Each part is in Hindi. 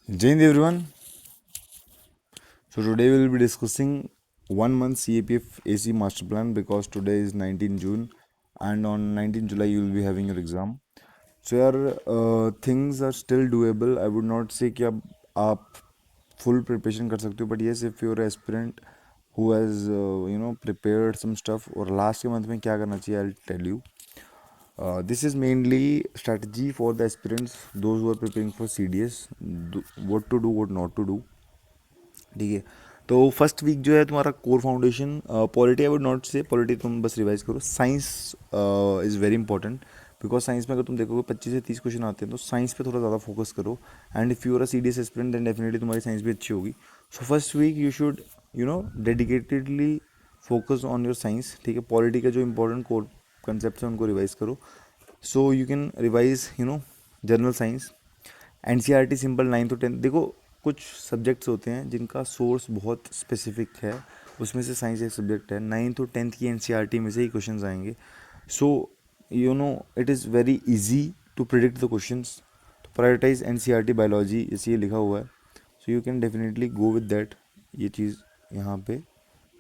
Jai Hind everyone. So today we will be discussing 1 month CAPF AC master plan because today is 19 June and on 19 July you will be having your exam. So यार things are still doable. I would not say कि अब आप full preparation कर सकते हो, but yes, if you're an aspirant who has prepared some stuff और last के month में क्या करना चाहिए, I'll tell you. This is mainly strategy for the aspirants, those who are preparing for CDS, what to do, what not to do. ठीक है. तो फर्स्ट वीक जो है तुम्हारा core foundation polity, I would not से पॉलिटी तुम बस रिवाइज करो. Science is very important because science में अगर तुम देखोगे 25 से 30 क्वेश्चन आते हैं, तो साइंस पे थोड़ा ज़्यादा फोकस करो. And if you are a CDS aspirant then definitely तुम्हारी साइंस भी अच्छी होगी. So first week you should dedicatedly focus on your science. ठीक है. पॉलिटी का जो इंपॉर्टेंट कोर कंसेप्ट है उनको रिवाइज करो. सो you can revise general science. NCERT simple 9 to 10. देखो, कुछ सब्जेक्ट्स होते हैं जिनका सोर्स बहुत स्पेसिफिक है, उसमें से साइंस एक सब्जेक्ट है. 9 to 10 की एनसीईआरटी में से ही क्वेश्चंस आएंगे. So it is very easy to predict the questions. तो प्रायोरिटाइज एनसीईआरटी बायोलॉजी, जैसे ये लिखा हुआ है. So you can definitely go with that. ये चीज़ यहाँ पे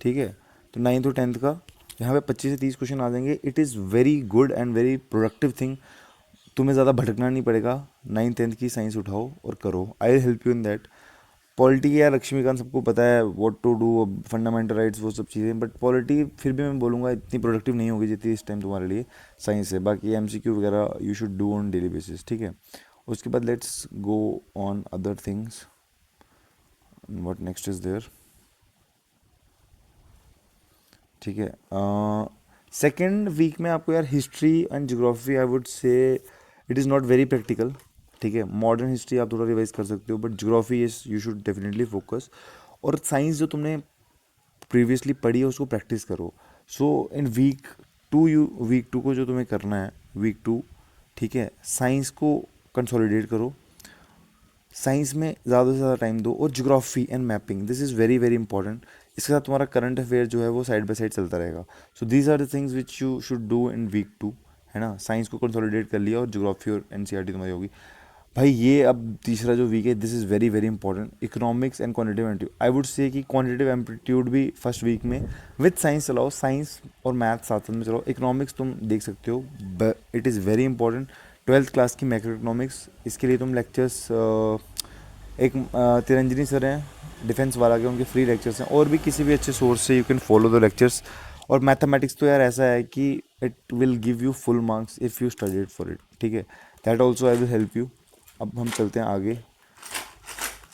ठीक है. तो 9 to 10 का यहाँ पे 25 से 30 क्वेश्चन आ जाएंगे. It is very good and very productive thing. तुम्हें ज़्यादा भटकना नहीं पड़ेगा. 9th 10th की साइंस उठाओ और करो. I will help you in that. Polity के यार लक्ष्मीकांत सबको पता है what to do, fundamental rights, वो सब चीज़ें. बट पॉलिटी फिर भी मैं बोलूँगा इतनी प्रोडक्टिव नहीं होगी जितनी इस टाइम तुम्हारे लिए साइंस है. बाकी एमसीक्यू वगैरह you should do on daily basis. ठीक है. उसके बाद let's go on other things. What next is there. ठीक है. सेकेंड वीक में आपको यार history and geography, I would say it is not very practical. ठीक है. मॉडर्न हिस्ट्री आप थोड़ा रिवाइज कर सकते हो, but geography is you should definitely focus. और साइंस जो तुमने प्रीवियसली पढ़ी है उसको प्रैक्टिस करो. सो इन वीक टू को जो तुम्हें करना है, वीक टू, ठीक है, साइंस को कंसोलिडेट करो. साइंस में ज़्यादा से ज़्यादा टाइम दो. और geography and mapping, this is very very important. इसके साथ तुम्हारा करंट अफेयर जो है वो साइड बाय साइड चलता रहेगा. So these are the things which you should do in week two. है ना. साइंस को कंसोलिडेट कर लिया और ज्योग्राफी और एनसीईआरटी तुम्हारी होगी. भाई ये अब तीसरा जो वीक है, this is very very important. Economics and quantitative aptitude, I would से कि क्वान्टिटेटिव एप्टीट्यूड भी फर्स्ट वीक में विद साइंस चलाओ. साइंस और मैथ साथ साथ में चलाओ. इकोनॉमिक्स तुम देख सकते हो, it is very important. 12th class की मैक्रो इकोनॉमिक्स, इसके लिए तुम लेक्चर्स, एक तिरंजनी सर हैं डिफेंस वाला के, उनके फ्री लेक्चर्स हैं. और भी किसी भी अच्छे सोर्स से you can follow the lectures. और मैथमेटिक्स तो यार ऐसा है कि it will give you full marks if you studied for it. ठीक है. That also I will help you. अब हम चलते हैं आगे.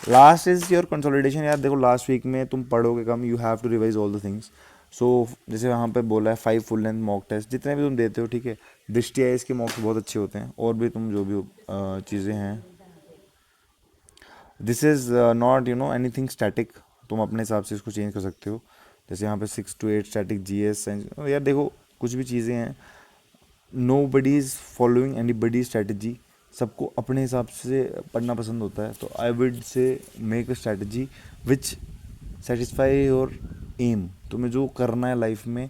Last is your consolidation. यार देखो, लास्ट वीक में तुम पढ़ोगे कम, you have to revise all the things. So जैसे वहाँ पे बोला है 5 फुल लेंथ मॉक टेस्ट जितने भी तुम देते हो. ठीक है. दृष्टि आई के मॉक्स बहुत अच्छे होते हैं. और भी तुम जो भी चीज़ें हैं, this is not anything static. तुम अपने हिसाब से इसको चेंज कर सकते हो. जैसे यहाँ पे 6 to 8 स्टैटिक जीएस. यार देखो, कुछ भी चीज़ें हैं, nobody is following anybody strategy. सबको अपने हिसाब से पढ़ना पसंद होता है. तो I would say make a strategy which satisfy your aim. तुम्हें जो करना है लाइफ में,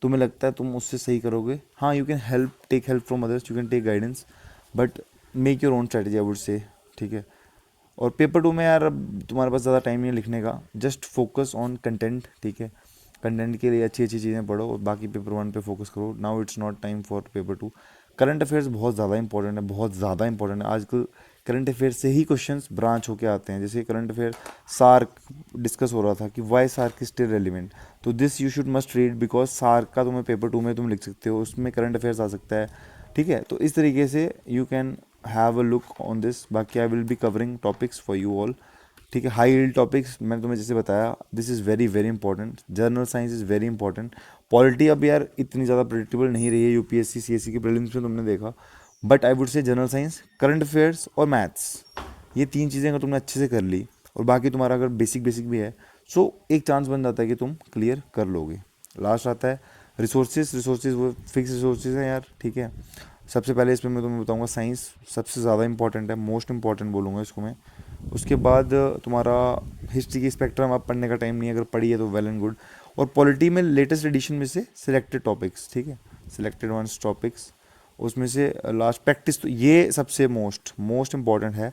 तुम्हें लगता है तुम उससे सही करोगे. हाँ, you can take help from others, you can take guidance, but make your own strategy, I would say. ठीक है. और पेपर टू में यार अब तुम्हारे पास ज़्यादा टाइम नहीं है लिखने का. Just focus on content. ठीक है. कंटेंट के लिए अच्छी अच्छी चीज़ें पढ़ो और बाकी पेपर वन पे फोकस करो. Now it's not time for paper two. Current affairs बहुत ज़्यादा इंपॉर्टेंट है, बहुत ज़्यादा इंपॉर्टेंट है. आजकल करंट अफेयर से ही क्वेश्चंस ब्रांच होके आते हैं. जैसे करंट अफेयर सार्क डिस्कस हो रहा था कि why SAARC is still relevant. तो this you should must read because SAARC का तुम्हें पेपर टू में तुम लिख सकते हो, उसमें करंट अफेयर्स आ सकता है. ठीक है. तो इस तरीके से you can have a look on this. बाकी I will be covering topics for you all. ठीक है. हाई यील्ड टॉपिक्स मैंने तुम्हें जैसे बताया, this is very very important. General science is very important. Polity अब यार इतनी ज़्यादा प्रिडिक्टेबल नहीं रही है. यूपीएससी सीएससी के प्रीलिम्स में तुमने देखा. बट आई वुड से जनरल साइंस, करंट अफेयर्स और मैथ्स, ये तीन चीज़ें अगर तुमने अच्छे से कर ली और बाकी तुम्हारा अगर बेसिक बेसिक भी है, सो एक चांस बन जाता है कि तुम क्लियर कर लोगे. लास्ट आता है रिसोर्सेज. रिसोर्सेज वो फिक्स रिसोर्सेज हैं यार. ठीक है. सबसे पहले इसमें मैं तुम्हें बताऊंगा साइंस सबसे ज़्यादा इंपॉर्टेंट है, मोस्ट इंपॉर्टेंट बोलूँगा इसको मैं. उसके बाद तुम्हारा हिस्ट्री की स्पेक्ट्रम, आप पढ़ने का टाइम नहीं है, अगर पढ़ी है तो वेल एंड गुड. और पॉलिटी में लेटेस्ट एडिशन में से सिलेक्टेड टॉपिक्स. ठीक है. सिलेक्टेड वंस टॉपिक्स, उसमें से लास्ट प्रैक्टिस. तो ये सबसे मोस्ट मोस्ट इंपॉर्टेंट है.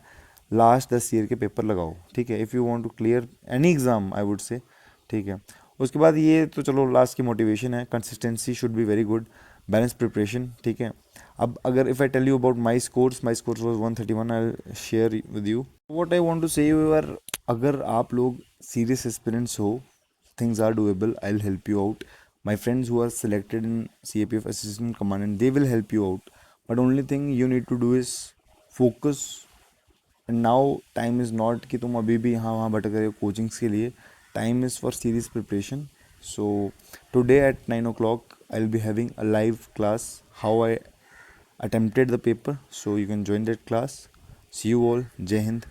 लास्ट 10 ईयर के पेपर लगाओ, ठीक है, if you want to clear any exam I would say, ठीक है। उसके बाद ये तो चलो लास्ट की मोटिवेशन है, consistency should be very good, balance preparation, ठीक है। अब अगर if I tell you about my scores was 131, I share with you what I want to say you are, अगर आप लोग सीरियस एस्पिरेंट्स हो, things are doable, I'll help you out. My friends who are selected in CAPF assistant commandant, they will help you out, but only thing you need to do is focus. And now time is not कि तुम अभी भी यहाँ वहाँ भटक रहे हो कोचिंग्स के लिए, time is for serious preparation. So today at 9 o'clock I'll be having a live class how I attempted the paper, so you can join that class. See you all. Jai Hind.